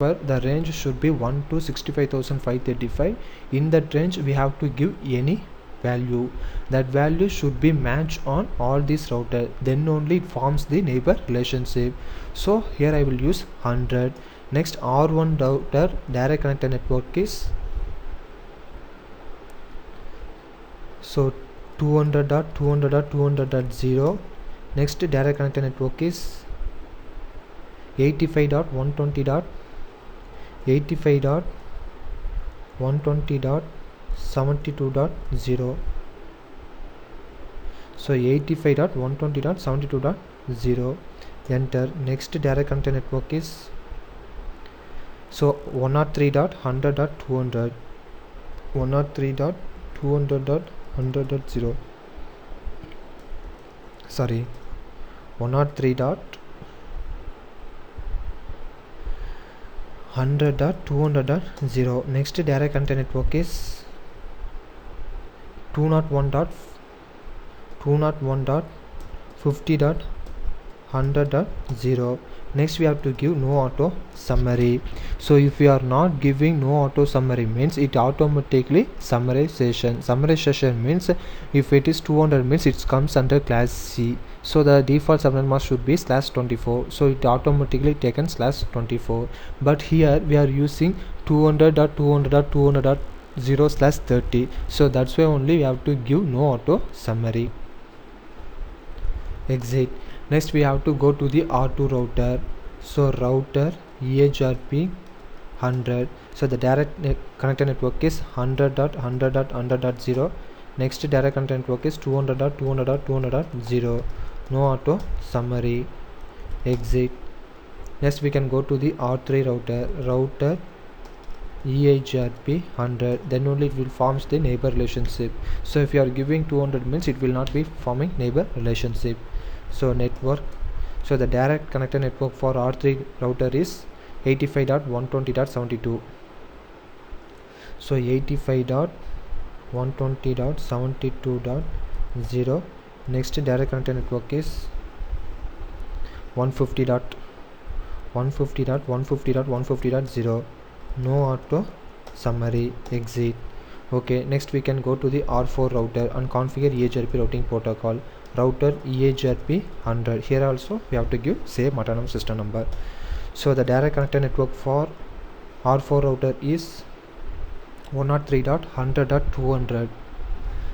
per the range should be 1 to 65,535. In that range we have to give any value. That value should be matched on all these routers, then only it forms the neighbor relationship. So here I will use 100. Next, R1 router direct connected network is 200.200.200.0. next direct connected network is 85.120.72.0. so 85.120.72.0. enter. Next direct connected network is 103.100.200. 103.200.100.0. sorry 103.100.200.0. next direct connected network is 201.50.100.0. next we have to give no auto summary. So if you are not giving no auto summary means it automatically summarization means if it is 200 means it comes under class C. So the default subnet mask should be /24, so it automatically taken /24. but here we are using 200.200.200.0/30, so that's why only we have to give no auto summary. Exit. Next we have to go to the R2 router. So router EHRP 100. so the direct connected network is 100.100.100.0. next direct connected network is 200.200.200.0. no auto summary. Exit. Next we can go to the R3 router EHRP 100, then only it will forms the neighbor relationship. So if you are giving 200 means it will not be forming neighbor relationship. So network, so the direct connected network for R3 router is 85.120.72. so 85.120.72.0. next direct connected network is 150.150.150.150.0. no auto summary. Exit. Okay, next we can go to the R4 router and configure EHRP routing protocol. Router EHRP 100. here also we have to give same autonomous system number. So the direct connected network for R4 router is 103.100.200.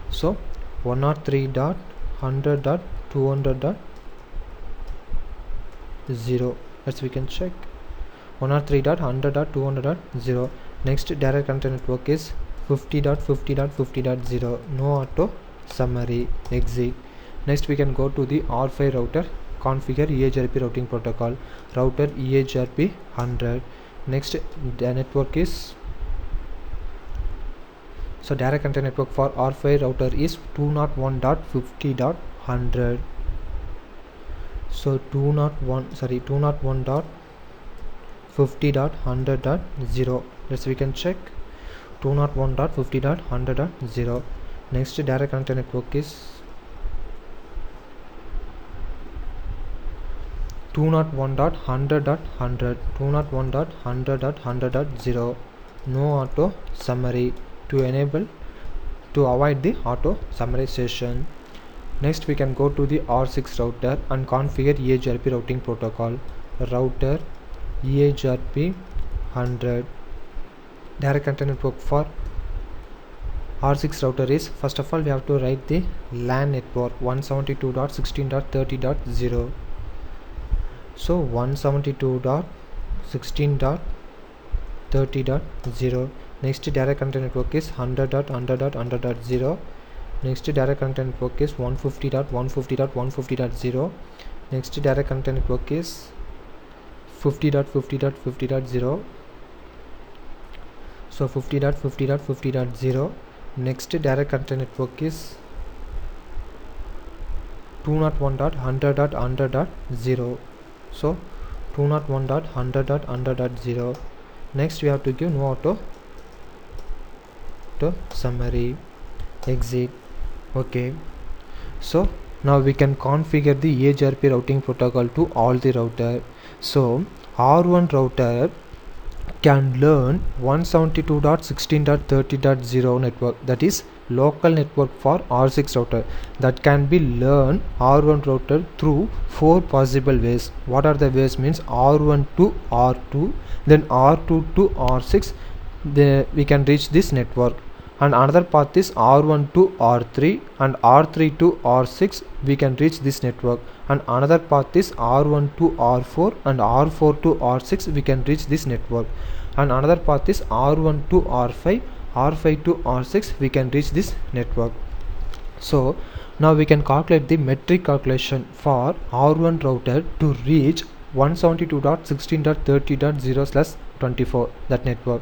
so 103.100.200.0. let's we can check 103.100.200.0. next direct connected network is 50.50.50.0. no auto summary. Exit. Next we can go to the R5 router, configure EHRP routing protocol. Router EHRP 100. next the network is, so direct connected network for R5 router is 201.50.100. so 201.50.100.0. let's we can check 201.50.100.0. next direct connected network is 201.100.100. 201.100.100.0. no auto summary to avoid the auto summarization. Next we can go to the R6 router and configure EHRP routing protocol. Router EHRP 100. direct connected network for R6 router is, first of all we have to write the LAN network 172.16.30.0. so 172.16.30.0. next direct connected network is 100.100.100.0. next direct connected network is 150.150.150.0. next direct connected network is 50.50.50.0. so 50.50.50.0. next direct connected network is 201.100.100.0. so 201.100.100.0. next we have to give no auto to summary. Exit. Okay, so now we can configure the EHRP routing protocol to all the router. So R1 router can learn 172.16.30.0 network, that is local network for R6 router, that can be learned R1 router through 4 possible ways. What are the ways? Means R1 to R2, then R2 to R6, we can reach this network. And another path is R1 to R3 and R3 to R6, we can reach this network. And another path is R1 to R4 and R4 to R6, we can reach this network. And another path is R1 to R5, R5 to R6, we can reach this network. So now we can calculate the metric calculation for R1 router to reach 172.16.30.0/24, that network.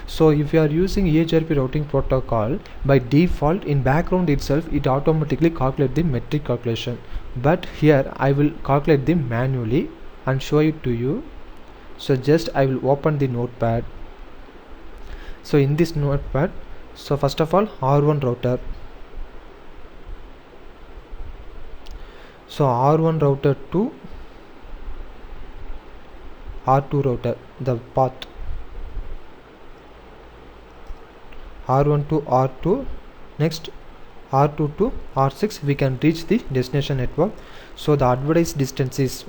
So if you are using EHRP routing protocol, by default in background itself it automatically calculate the metric calculation, but here I will calculate them manually and show it to you. So just I will open the notepad. So in this notepad, so first of all R1 router, so R1 router to R2 router, the path R1 to R2, next R2 to R6, we can reach the destination network. So the advertised distance is,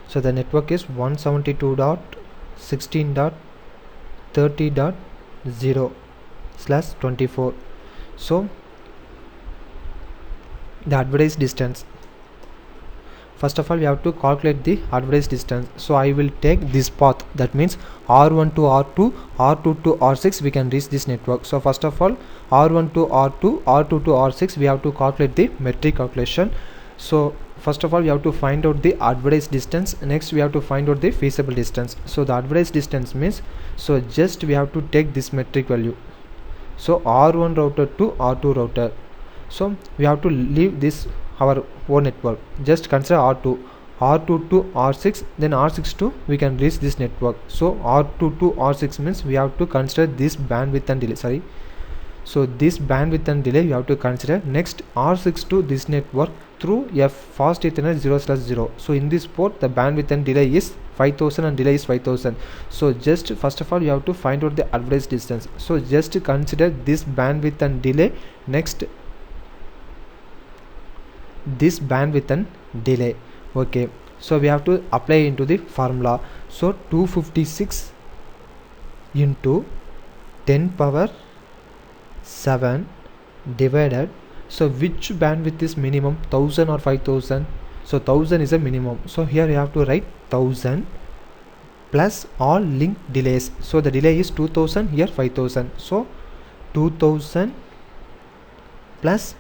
so the network is 172.16.30.0/24. so the advertised distance, first of all we have to calculate the advertised distance. So I will take this path, that means R1 to R2, R2 to R6, we can reach this network. So first of all R1 to R2, R2 to R6, we have to calculate the metric calculation. So first of all we have to find out the advertised distance, next we have to find out the feasible distance. So the advertised distance means, so just we have to take this metric value, so R1 router to R2 router, so we have to leave this our own network, just consider R2, R2 to R6, then R6 to we can reach this network. So R2 to R6 means we have to consider this bandwidth and delay, so this bandwidth and delay you have to consider. Next R6 to this network through a fast Ethernet 0/0. So in this port the bandwidth and delay is 5000 and delay is 5000. So just first of all you have to find out the advertised distance. So just consider this bandwidth and delay, next this bandwidth and delay. Okay, so we have to apply into the formula. So 256 into 10 power 7 divided, so which bandwidth is minimum, 1000 or 5000? So 1000 is a minimum, so here you have to write 1000 plus all link delays. So the delay is 2000, here 5000, so 2000 plus